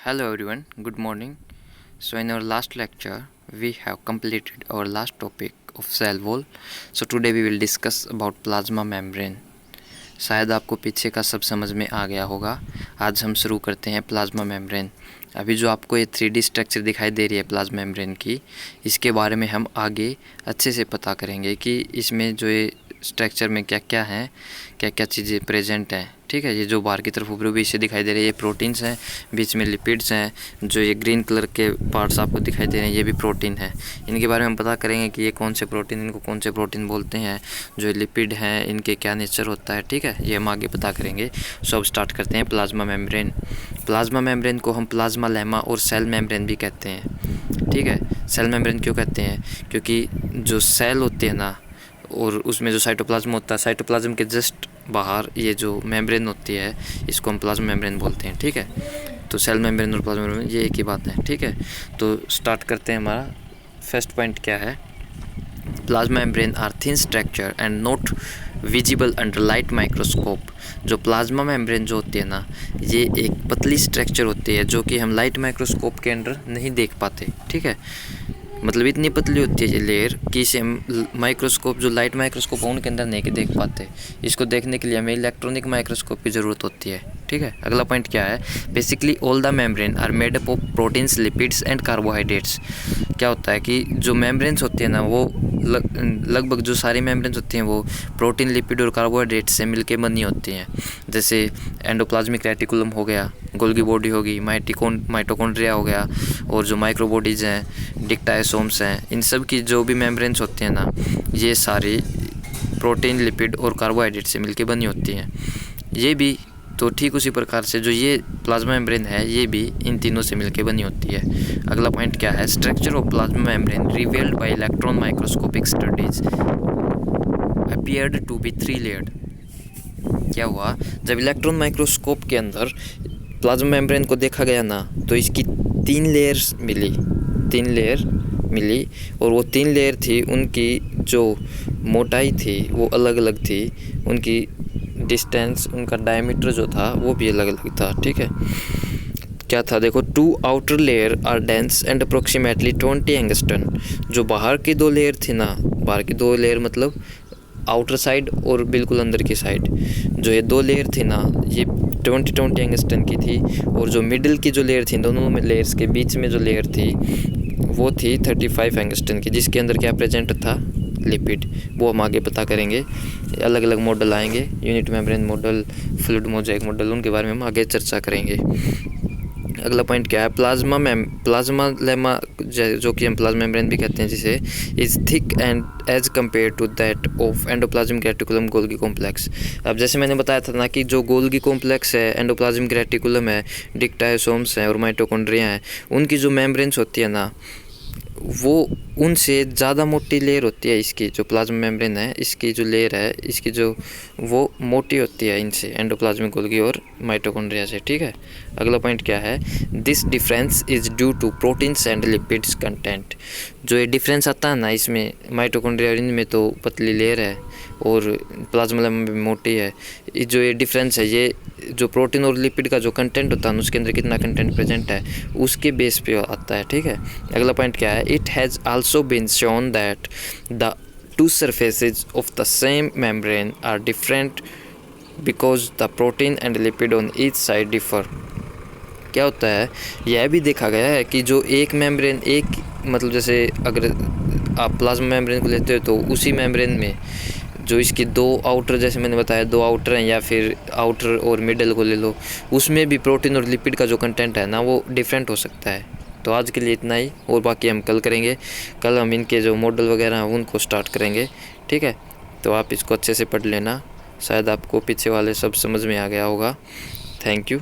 Hello everyone, good morning. So in our last lecture, we have completed our last topic of cell wall. So today we will discuss about plasma membrane. शायद आपको पीछे का सब समझ में आ गया होगा। आज हम शुरू करते हैं प्लाज्मा मेम्ब्रेन। अभी जो आपको ये 3D स्ट्रक्चर दिखाई दे रही है प्लाज्मा मेम्ब्रेन की, इसके बारे में हम आगे अच्छे से पता करेंगे कि इसमें जो ये स्ट्रक्चर में क्या क्या हैं, क्या क्या चीज़ें प्रेजेंट हैं। ठीक है, ये जो बाहर की तरफ ऊपर भी से दिखाई दे रहे हैं ये प्रोटीन्स हैं, बीच में लिपिड्स हैं, जो ये ग्रीन कलर के पार्ट्स आपको दिखाई दे रहे हैं ये भी प्रोटीन है। इनके बारे में हम पता करेंगे कि ये कौन से प्रोटीन, इनको कौन से प्रोटीन बोलते हैं, जो लिपिड हैं इनके क्या नेचर होता है। ठीक है, ये हम आगे पता करेंगे। सो अब स्टार्ट करते हैं प्लाज्मा मेम्ब्रेन। प्लाज्मा मेम्ब्रेन को हम प्लाज्मा लेमा और सेल मेम्ब्रेन भी कहते हैं। ठीक है, सेल मेम्ब्रेन क्यों कहते हैं? क्योंकि जो सेल होते हैं ना, और उसमें जो साइटोप्लाज्म होता है, साइटोप्लाज्म के जस्ट बाहर ये जो मेम्ब्रेन होती है इसको हम प्लाज्मा मेम्ब्रेन बोलते हैं। ठीक है, तो सेल मेम्ब्रेन और प्लाज्मा मेम्ब्रेन ये एक ही बात है। ठीक है, तो स्टार्ट करते हैं। हमारा फर्स्ट पॉइंट क्या है? Plasma membrane are thin structure and not visible under light microscope. जो प्लाज्मा मेम्ब्रेन जो होती है ना, ये एक पतली स्ट्रक्चर होती है जो कि हम लाइट माइक्रोस्कोप के अंडर नहीं देख पाते। ठीक है, मतलब इतनी पतली होती है ये लेयर कि इसे हम माइक्रोस्कोप, जो लाइट माइक्रोस्कोप है उनके अंदर नहीं देख पाते। इसको देखने के लिए हमें इलेक्ट्रॉनिक माइक्रोस्कोप की ज़रूरत होती है। ठीक है, अगला पॉइंट क्या है? Basically all the membrane are made up of proteins, lipids and carbohydrates. क्या होता है कि जो मेम्ब्रेन्स होती है ना, वो लगभग जो सारी मेम्ब्रेन्स होती हैं वो प्रोटीन, लिपिड और कार्बोहाइड्रेट से मिलके बनी होती हैं। जैसे एंडोप्लाज्मिक रेटिकुलम हो गया, गोल्गी बॉडी होगी, माइटोकॉन्ड्रिया हो गया, और जो माइक्रोबॉडीज़ हैं, डिक्टाइसोम्स हैं, इन सब की जो भी मेम्ब्रेन्स होती हैं ना, ये सारी प्रोटीन, लिपिड और कार्बोहाइड्रेट से मिलके बनी होती हैं। ये भी तो ठीक उसी प्रकार से जो ये प्लाज्मा मेम्ब्रेन है ये भी इन तीनों से मिलके बनी होती है। अगला पॉइंट क्या है? Structure of plasma membrane revealed by electron microscopic studies appeared to be 3 layered. क्या हुआ? जब इलेक्ट्रॉन माइक्रोस्कोप के अंदर प्लाज्मा मेम्ब्रेन को देखा गया ना, तो इसकी 3 लेयर्स मिली, 3 लेयर मिली, और वो 3 लेयर थी, उनकी जो मोटाई थी वो अलग अलग थी, उनकी डिस्टेंस, उनका डायमीटर जो था वो भी अलग अलग था। ठीक है, क्या था? देखो, 2 outer layer are dense and approximately 20 angstrom. जो बाहर की 2 लेयर थी ना, बाहर की 2 लेयर मतलब आउटर साइड और बिल्कुल अंदर की साइड, जो ये 2 लेयर थी ना, ये 20 एंगस्टन की थी, और जो मिडिल की जो लेयर थी, दोनों में लेयर्स के बीच में जो लेयर थी वो थी 35 एंगस्टन की, जिसके अंदर क्या प्रेजेंट था? लिपिड। वो हम आगे पता करेंगे। अलग अलग मॉडल आएंगे, unit membrane model, fluid mosaic model, उनके बारे में हम आगे चर्चा करेंगे। अगला पॉइंट क्या है? प्लाज्मा लेमा, जो कि हम प्लाज्मा मेम्ब्रेन भी कहते हैं जिसे, is thick and as compare to that of endoplasmic reticulum Golgi complex. अब जैसे मैंने बताया था ना कि जो गोल्गी कॉम्प्लेक्स है, एंडोप्लाज्मिक रेटिकुलम है, डिक्टाइसोम्स हैं और माइटोकॉन्ड्रिया हैं, उनकी जो मेम्ब्रेन्स होती है ना, वो उनसे ज़्यादा मोटी लेयर होती है। इसकी जो प्लाज्मा मेम्ब्रेन है, इसकी जो लेयर है, इसकी जो वो मोटी होती है इनसे, एंडोप्लाज्मिक गोल्गी और माइटोकॉन्ड्रिया से। ठीक है, अगला पॉइंट क्या है? This difference is due to proteins and lipids content. जो ये डिफरेंस आता है ना, इसमें माइटोकॉन्ड्रिया और इनमें तो पतली लेयर है और प्लाज्मा लेमा में मोटी है। जो ये डिफरेंस है, ये जो प्रोटीन और लिपिड का जो कंटेंट होता है, उसके अंदर कितना कंटेंट प्रेजेंट है, उसके बेस पे आता है। ठीक है, अगला पॉइंट क्या है? It has also been shown that the 2 surfaces of the same membrane are different because the protein and lipid on each side differ। क्या होता है? यह भी देखा गया है कि जो एक मेम्ब्रेन, एक मतलब जैसे अगर आप प्लाज्मा मेम्ब्रेन को लेते हो तो उसी मेम्ब्रेन में जो इसकी 2 आउटर, जैसे मैंने बताया 2 आउटर हैं, या फिर आउटर और मिडल को ले लो, उसमें भी प्रोटीन और लिपिड का जो कंटेंट है ना वो डिफरेंट हो सकता है। तो आज के लिए इतना ही, और बाकी हम कल करेंगे। कल हम इनके जो मॉडल वगैरह हैं उनको स्टार्ट करेंगे। ठीक है, तो आप इसको अच्छे से पढ़ लेना, शायद आपको पीछे वाले सब समझ में आ गया होगा। Thank you.